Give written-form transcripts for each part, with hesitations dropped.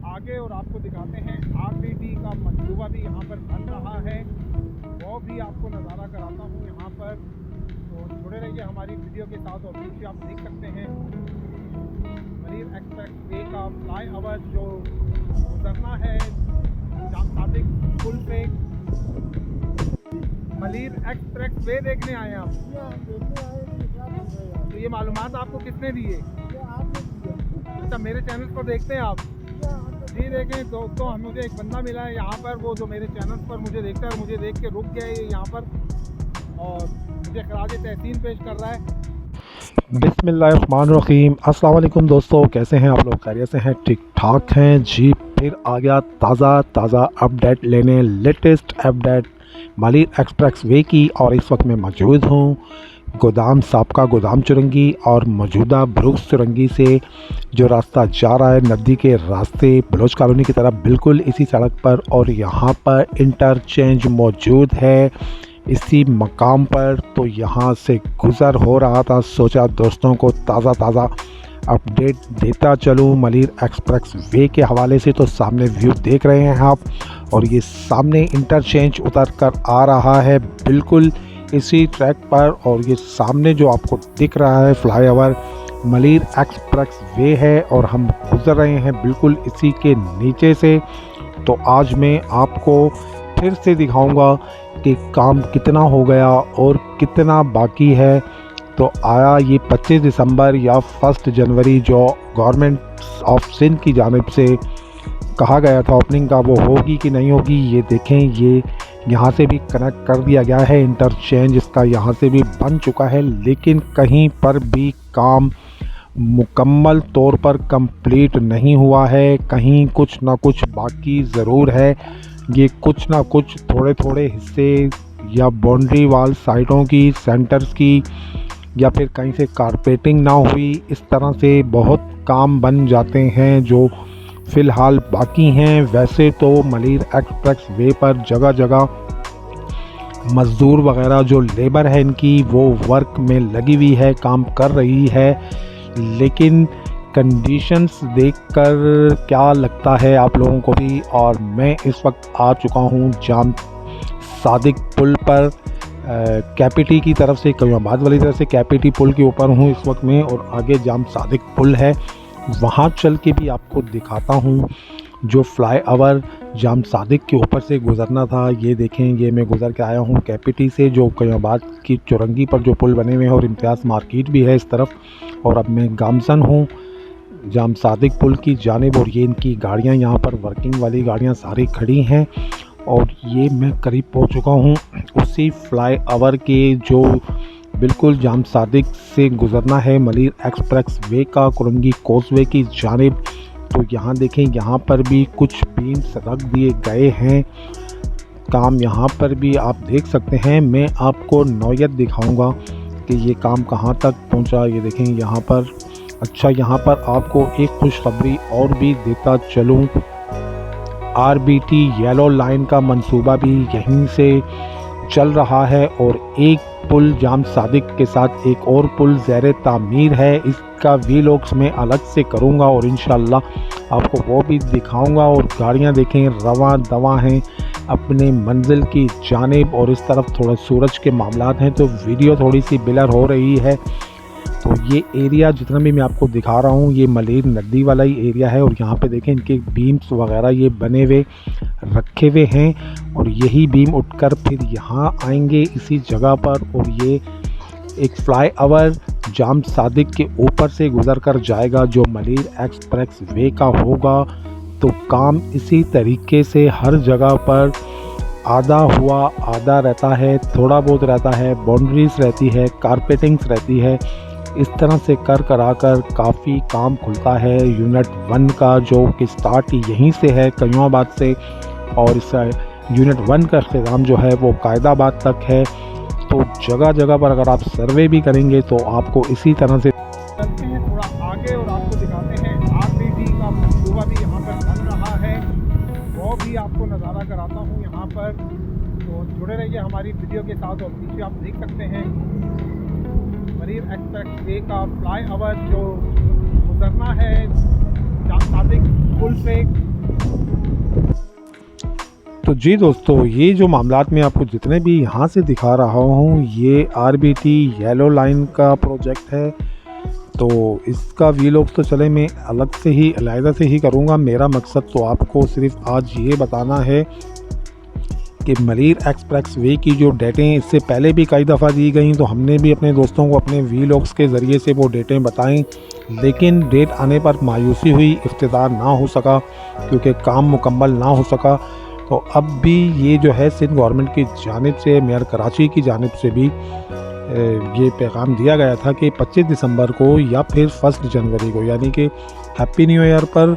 आगे और आपको दिखाते हैं आरबीटी का मंसूबा भी यहाँ पर बन रहा है, वो भी आपको नज़ारा कराता हूँ यहाँ पर। तो जुड़े रहिए हमारी वीडियो के साथ। और पीछे आप देख सकते हैं मलीर एक्सप्रेस वे का फ्लाई ओवर जो गुजरना है जाम सादिक पुल पे। मलीर एक्सप्रेस वे देखने आए आप? तो ये मालूमात आपको किसने दी है? अच्छा, मेरे चैनल को देखते हैं आप? जी देखें दोस्तों, हम मुझे एक बंदा मिला है यहाँ पर, वो जो मेरे चैनल पर मुझे देखता है, मुझे देख के रुक गया है यहाँ पर और मुझे खराज तहसीन पेश कर रहा है। बिस्मिल्लाहिर्रहमानिर्रहीम। अस्सलाम वालेकुम दोस्तों, कैसे हैं आप लोग? खैरियत से हैं? ठीक ठाक हैं जी। फिर आ गया ताज़ा अपडेट लेने, latest update Malir express way की। और इस वक्त मैं मौजूद हूँ गोदाम साबका गोदाम चुरंगी और मौजूदा ब्रुक्स चुरंगी से जो रास्ता जा रहा है नदी के रास्ते बलोच कॉलोनी की तरफ, बिल्कुल इसी सड़क पर। और यहाँ पर इंटरचेंज मौजूद है इसी मकाम पर। तो यहाँ से गुज़र हो रहा था, सोचा दोस्तों को ताज़ा अपडेट देता चलूँ मलीर एक्सप्रेस वे के हवाले से। तो सामने व्यू देख रहे हैं आप, और ये सामने इंटरचेंज उतर कर आ रहा है बिल्कुल इसी ट्रैक पर। और ये सामने जो आपको दिख रहा है फ्लाईओवर मलीर एक्सप्रेस वे है, और हम गुज़र रहे हैं बिल्कुल इसी के नीचे से। तो आज मैं आपको फिर से दिखाऊंगा कि काम कितना हो गया और कितना बाकी है। तो आया ये 25 दिसंबर या 1 जनवरी जो गवर्नमेंट ऑफ सिंध की जानिब से कहा गया था ओपनिंग का, वो होगी कि नहीं होगी ये देखें। ये यहाँ से भी कनेक्ट कर दिया गया है, इंटरचेंज इसका यहाँ से भी बन चुका है, लेकिन कहीं पर भी काम मुकम्मल तौर पर कंप्लीट नहीं हुआ है। कहीं कुछ ना कुछ बाकी ज़रूर है। ये कुछ ना कुछ थोड़े हिस्से या बाउंड्री वाल साइडों की, सेंटर्स की, या फिर कहीं से कारपेटिंग ना हुई, इस तरह से बहुत काम बन जाते हैं जो फ़िलहाल बाकी हैं। वैसे तो मलीर एक्सप्रेस वे पर जगह जगह मज़दूर वगैरह जो लेबर है इनकी, वो वर्क में लगी हुई है, काम कर रही है। लेकिन कंडीशंस देखकर क्या लगता है आप लोगों को भी। और मैं इस वक्त आ चुका हूँ जाम सादिक पुल पर, कैपिटी की तरफ से, कयूमाबाद वाली तरफ से कैपिटी पुल के ऊपर हूँ इस वक्त में, और आगे जाम सादिक पुल है, वहाँ चल के भी आपको दिखाता हूँ जो फ्लाई ओवर जाम सादिक के ऊपर से गुज़रना था। ये देखें, ये मैं गुज़र के आया हूँ कैपिटी से, जो कयूमाबाद की चुरंगी पर जो पुल बने हुए हैं, और इम्तियाज़ मार्केट भी है इस तरफ। और अब मैं गामसन हूँ जाम सादिक पुल की जानिब, और ये इनकी गाड़ियाँ यहाँ पर वर्किंग वाली गाड़ियाँ सारी खड़ी हैं। और ये मैं करीब पहुँच चुका हूँ उसी फ्लाई ओवर के जो बिल्कुल जाम सादिक से गुज़रना है मलीर एक्सप्रेस वे का कुरंगी कोसवे की जानिब। तो यहाँ देखें, यहाँ पर भी कुछ बीम्स रख दिए गए हैं, काम यहाँ पर भी आप देख सकते हैं। मैं आपको नौयत दिखाऊंगा कि ये काम कहाँ तक पहुँचा। ये देखें यहाँ पर। अच्छा, यहाँ पर आपको एक खुशखबरी और भी देता चलूँ, आरबीटी येलो लाइन का मंसूबा भी यहीं से चल रहा है, और एक पुल जाम सादिक के साथ एक और पुल ज़ेर तामीर है। इसका वीलॉग्स मैं अलग से करूंगा और इंशाल्लाह आपको वो भी दिखाऊंगा। और गाड़ियां देखें रवां दवा हैं अपने मंजिल की जानिब, और इस तरफ थोड़ा सूरज के मामलात हैं तो वीडियो थोड़ी सी ब्लर हो रही है। तो ये एरिया जितना भी मैं आपको दिखा रहा हूँ, ये मलीर नदी वाला ही एरिया है। और यहाँ पे देखें इनके बीम्स वगैरह ये बने हुए रखे हुए हैं, और यही बीम उठकर फिर यहाँ आएंगे इसी जगह पर। और ये एक फ्लाई ओवर जाम सादिक के ऊपर से गुज़र कर जाएगा जो मलीर एक्सप्रेस वे का होगा। तो काम इसी तरीके से हर जगह पर आधा हुआ आधा रहता है, थोड़ा बहुत रहता है, बाउंड्रीज रहती है, कारपेटिंग्स रहती है। इस तरह से कर काफ़ी काम खुलता है यूनिट 1 का, जो कि स्टार्ट यहीं से है कयूमाबाद से, और इस यूनिट 1 का इख्तिताम जो है वो कायदाबाद तक है। तो जगह जगह पर अगर आप सर्वे भी करेंगे तो आपको इसी तरह से चलते हैं थोड़ा आगे और आपको दिखाते हैं आरबीटी का मंसूबा भी यहाँ पर बन रहा है, वो भी आपको नज़ारा कराता हूँ यहाँ पर। तो जुड़े रहिए हमारी वीडियो के साथ। और पीछे आप देख सकते हैं मरीर एक्सप्रेस वे का फ्लाई ओवर जो गुजरना है सादिक पुल पे। तो जी दोस्तों, ये जो मामलात मैं आपको जितने भी यहाँ से दिखा रहा हूँ, ये आरबीटी येलो लाइन का प्रोजेक्ट है। तो इसका वीलॉग तो चले मैं अलग से ही अलहदा से ही करूँगा। मेरा मकसद तो आपको सिर्फ आज ये बताना है कि मरीर एक्सप्रेस वे की जो डेटें इससे पहले भी कई दफ़ा दी गई, तो हमने भी अपने दोस्तों को अपने वीलॉग्स के ज़रिए से वो डेटें बताएं, लेकिन डेट आने पर मायूसी हुई, इफ्तितार ना हो सका क्योंकि काम मुकम्मल ना हो सका। तो अब भी ये जो है सिंध गवर्नमेंट की जानिब से, मेयर कराची की जानिब से भी ये पैगाम दिया गया था कि 25 दिसंबर को या फिर 1 जनवरी को, यानी कि हैप्पी न्यू ईयर पर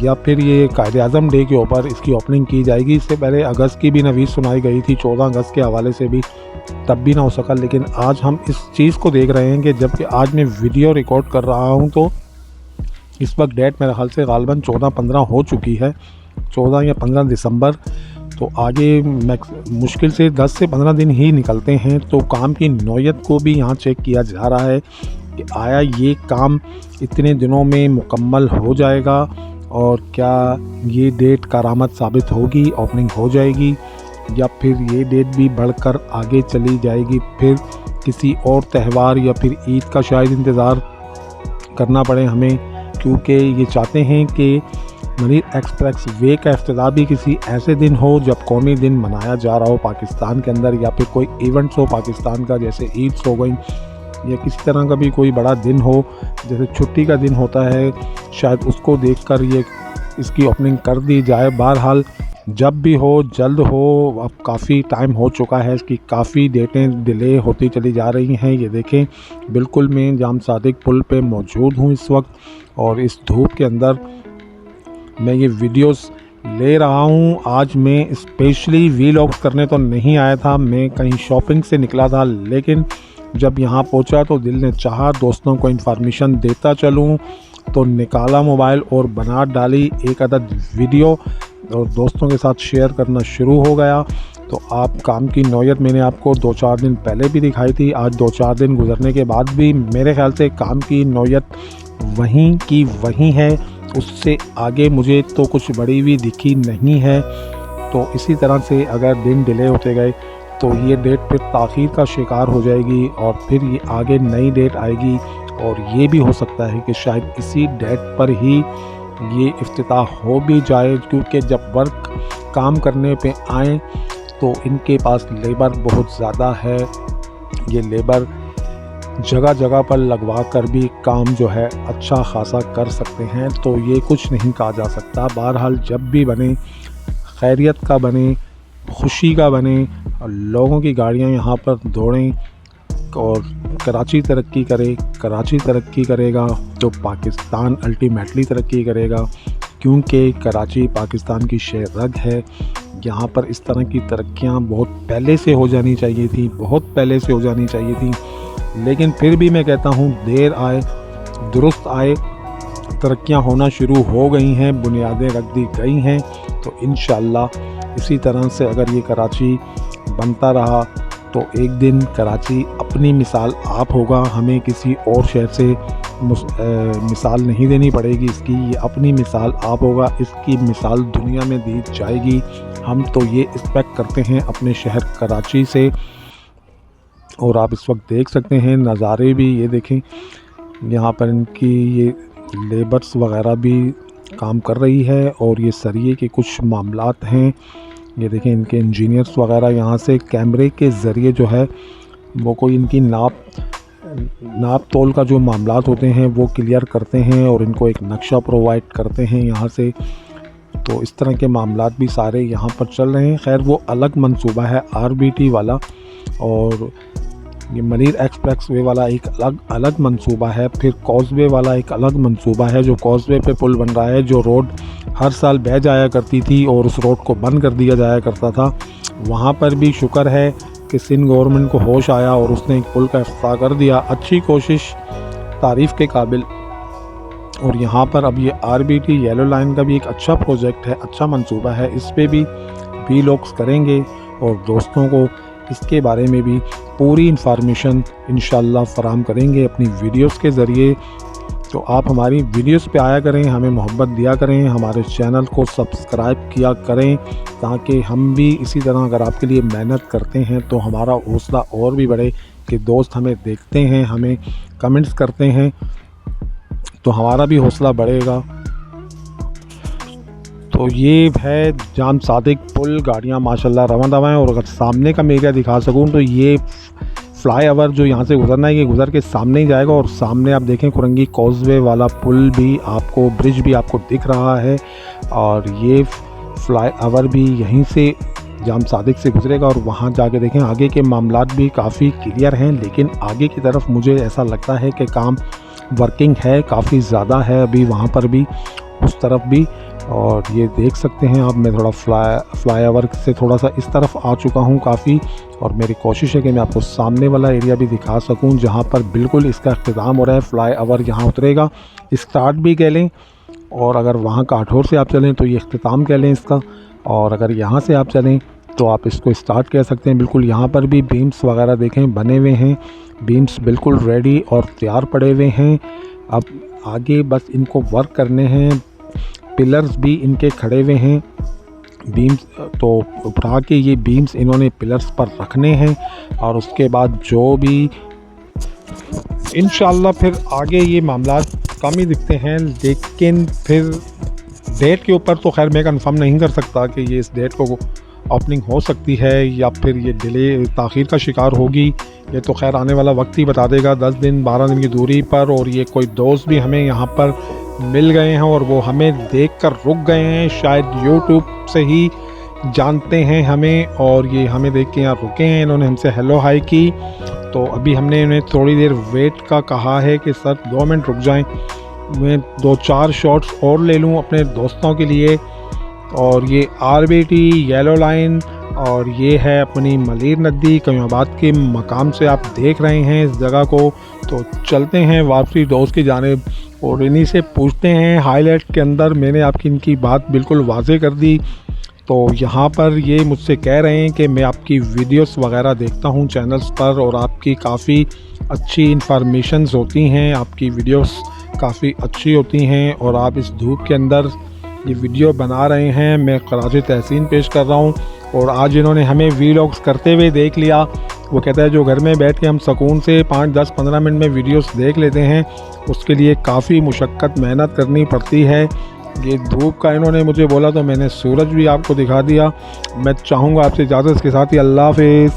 या फिर ये कायद-ए-आज़म डे के ऊपर इसकी ओपनिंग की जाएगी। इससे पहले अगस्त की भी नवीज़ सुनाई गई थी, 14 अगस्त के हवाले से भी, तब भी ना हो सका। लेकिन आज हम इस चीज़ को देख रहे हैं कि जबकि आज मैं वीडियो रिकॉर्ड कर रहा हूँ तो इस वक्त डेट मेरे ख्याल से गालिबन 14-15 हो चुकी है, 14 या 15 दिसंबर। तो आगे मुश्किल से 10 से 15 दिन ही निकलते हैं। तो काम की नौयत को भी यहाँ चेक किया जा रहा है कि आया ये काम इतने दिनों में मुकम्मल हो जाएगा और क्या ये डेट कारामद साबित होगी, ओपनिंग हो जाएगी, या फिर ये डेट भी बढ़कर आगे चली जाएगी, फिर किसी और त्यौहार या फिर ईद का शायद इंतज़ार करना पड़े हमें, क्योंकि ये चाहते हैं कि मरीर एक्सप्रेस वे का इफ्तिताह भी किसी ऐसे दिन हो जब कौमी दिन मनाया जा रहा हो पाकिस्तान के अंदर, या फिर कोई इवेंट्स हो पाकिस्तान का, जैसे ईद हो गई या किसी तरह का भी कोई बड़ा दिन हो, जैसे छुट्टी का दिन होता है, शायद उसको देखकर ये इसकी ओपनिंग कर दी जाए। बहरहाल जब भी हो, जल्द हो। अब काफ़ी टाइम हो चुका है, इसकी काफ़ी डेटें डिले होती चली जा रही हैं। ये देखें, बिल्कुल मैं जाम सादिक पुल पे मौजूद हूँ इस वक्त, और इस धूप के अंदर मैं ये वीडियोस ले रहा हूँ। आज मैं स्पेशली वीलॉग्स करने तो नहीं आया था, मैं कहीं शॉपिंग से निकला था, लेकिन जब यहाँ पहुँचा तो दिल ने चाहा दोस्तों को इन्फॉर्मेशन देता चलूँ, तो निकाला मोबाइल और बना डाली एक अदद वीडियो और दोस्तों के साथ शेयर करना शुरू हो गया। तो आप काम की नौयत मैंने आपको 2-4 दिन पहले भी दिखाई थी। आज 2-4 दिन गुजरने के बाद भी मेरे ख्याल से काम की नौयत वहीं की वहीं है, उससे आगे मुझे तो कुछ बड़ी हुई दिखी नहीं है। तो इसी तरह से अगर दिन डिले होते गए तो ये डेट फिर ताख़ीर का शिकार हो जाएगी और फिर ये आगे नई डेट आएगी, और ये भी हो सकता है कि शायद इसी डेट पर ही ये इफ्तिताह हो भी जाए, क्योंकि जब वर्क काम करने पे आए तो इनके पास लेबर बहुत ज़्यादा है। ये लेबर जगह जगह पर लगवा कर भी काम जो है अच्छा खासा कर सकते हैं, तो ये कुछ नहीं कहा जा सकता। बहरहाल जब भी बने, खैरियत का बने, खुशी का बने, और लोगों की गाड़ियां यहाँ पर दौड़ें और कराची तरक्की करे, कराची तरक्की करेगा तो पाकिस्तान अल्टीमेटली तरक्की करेगा, क्योंकि कराची पाकिस्तान की शहरग है। यहाँ पर इस तरह की तरक्कियाँ बहुत पहले से हो जानी चाहिए थी, बहुत पहले से हो जानी चाहिए थी, लेकिन फिर भी मैं कहता हूँ देर आए दुरुस्त आए। तरक्कियाँ होना शुरू हो गई हैं, बुनियादें रख दी गई हैं। तो इंशाअल्लाह इसी तरह से अगर ये कराची बनता रहा तो एक दिन कराची अपनी मिसाल आप होगा, हमें किसी और शहर से मिसाल नहीं देनी पड़ेगी इसकी, ये अपनी मिसाल आप होगा, इसकी मिसाल दुनिया में दी जाएगी। हम तो ये एक्सपेक्ट करते हैं अपने शहर कराची से। और आप इस वक्त देख सकते हैं नज़ारे भी, ये देखें यहाँ पर इनकी ये लेबर्स वगैरह भी काम कर रही है, और ये सरिये के कुछ मामलात हैं। ये देखें इनके इंजीनियर्स वगैरह यहाँ से कैमरे के ज़रिए जो है वो कोई इनकी नाप तोल का जो मामलात होते हैं वो क्लियर करते हैं, और इनको एक नक्शा प्रोवाइड करते हैं यहाँ से। तो इस तरह के मामलात भी सारे यहाँ पर चल रहे हैं। खैर वो अलग मंसूबा है RBT वाला, और ये मलीर एक्सप्रेस वे वाला एक अलग मंसूबा है। फिर कॉजवे वाला एक अलग मंसूबा है, जो कॉजवे पे पुल बन रहा है, जो रोड हर साल बह जाया करती थी और उस रोड को बंद कर दिया जाया करता था। वहाँ पर भी शुक्र है कि सिंध गवर्नमेंट को होश आया और उसने एक पुल का इफ्तिताह कर दिया। अच्छी कोशिश, तारीफ़ के काबिल। और यहाँ पर अब ये RBT येलो लाइन का भी एक अच्छा प्रोजेक्ट है, अच्छा मंसूबा है। इस पे भी व्लॉग्स करेंगे और दोस्तों को इसके बारे में भी पूरी इंफॉर्मेशन इंशाल्लाह फराहम करेंगे अपनी वीडियोस के ज़रिए। तो आप हमारी वीडियोस पे आया करें, हमें मोहब्बत दिया करें, हमारे चैनल को सब्सक्राइब किया करें, ताकि हम भी इसी तरह अगर आपके लिए मेहनत करते हैं तो हमारा हौसला और भी बढ़े कि दोस्त हमें देखते हैं, हमें कमेंट्स करते हैं, तो हमारा भी हौसला बढ़ेगा। तो ये है जाम सादिक पुल, गाड़ियाँ माशाल्लाह रवां दवा हैं। और अगर सामने का मैं एरिया दिखा सकूँ तो ये फ्लाई ओवर जो यहाँ से गुजरना है, ये गुजर के सामने ही जाएगा। और सामने आप देखें कुरंगी कॉजवे वाला पुल भी आपको, ब्रिज भी आपको दिख रहा है, और ये फ्लाई ओवर भी यहीं से जाम सादिक से गुजरेगा। और वहाँ जाके देखें आगे के मामलात भी काफ़ी क्लियर हैं, लेकिन आगे की तरफ मुझे ऐसा लगता है कि काम वर्किंग है, काफ़ी ज़्यादा है अभी वहाँ पर भी, उस तरफ भी। और ये देख सकते हैं आप, मैं थोड़ा फ्लाई ओवर से थोड़ा सा इस तरफ आ चुका हूँ काफ़ी, और मेरी कोशिश है कि मैं आपको सामने वाला एरिया भी दिखा सकूँ जहाँ पर बिल्कुल इसका अख्तिताम हो रहा है। फ्लाई ओवर यहाँ उतरेगा, स्टार्ट भी कह लें, और अगर वहाँ काठौर से आप चलें तो ये अख्तिताम कह लें इसका, और अगर यहाँ से आप चलें तो आप इसको स्टार्ट कह सकते हैं। बिल्कुल यहाँ पर भी बीम्स वगैरह देखें बने हुए हैं, बीम्स बिल्कुल रेडी और तैयार पड़े हुए हैं। अब आगे बस इनको वर्क करने हैं, पिलर्स भी इनके खड़े हुए हैं, बीम्स तो उठा के ये बीम्स इन्होंने पिलर्स पर रखने हैं, और उसके बाद जो भी इंशाल्लाह फिर आगे ये मामलात कम ही दिखते हैं। लेकिन फिर डेट के ऊपर तो खैर मैं कंफर्म नहीं कर सकता कि ये इस डेट को ओपनिंग हो सकती है या फिर ये डिले ताख़ीर का शिकार होगी। ये तो खैर आने वाला वक्त ही बता देगा। 10 दिन 12 दिन की दूरी पर, और ये कोई दोस्त भी हमें यहाँ पर मिल गए हैं और वो हमें देखकर रुक गए हैं, शायद यूट्यूब से ही जानते हैं हमें, और ये हमें देख के यहाँ रुके हैं। इन्होंने हमसे हेलो हाय की, तो अभी हमने इन्हें थोड़ी देर वेट का कहा है कि सर 2 मिनट रुक जाएं, मैं 2-4 शॉट्स और ले लूँ अपने दोस्तों के लिए। और ये RBT येलो लाइन, और ये है अपनी मलीर नदी कयूमाबाद के मकाम से आप देख रहे हैं इस जगह को। तो चलते हैं वापसी दोस्त की जानिब और इन्हीं से पूछते हैं। हाईलाइट के अंदर मैंने आपकी इनकी बात बिल्कुल वाज़े कर दी। तो यहाँ पर ये मुझसे कह रहे हैं कि मैं आपकी वीडियोस वगैरह देखता हूँ चैनल्स पर, और आपकी काफ़ी अच्छी इन्फॉर्मेशंस होती हैं, आपकी वीडियोस काफ़ी अच्छी होती हैं, और आप इस धूप के अंदर ये वीडियो बना रहे हैं। मैं ख़राज तहसीन पेश कर रहा हूँ। और आज इन्होंने हमें व्लॉग्स करते हुए देख लिया। वो कहता है जो घर में बैठ के हम सुकून से 5, 10, 15 मिनट में वीडियोस देख लेते हैं, उसके लिए काफ़ी मुशक्क़त मेहनत करनी पड़ती है। ये धूप का इन्होंने मुझे बोला तो मैंने सूरज भी आपको दिखा दिया। मैं चाहूँगा आपसे इजाज़त के साथ ही अल्लाह हाफ़िज़।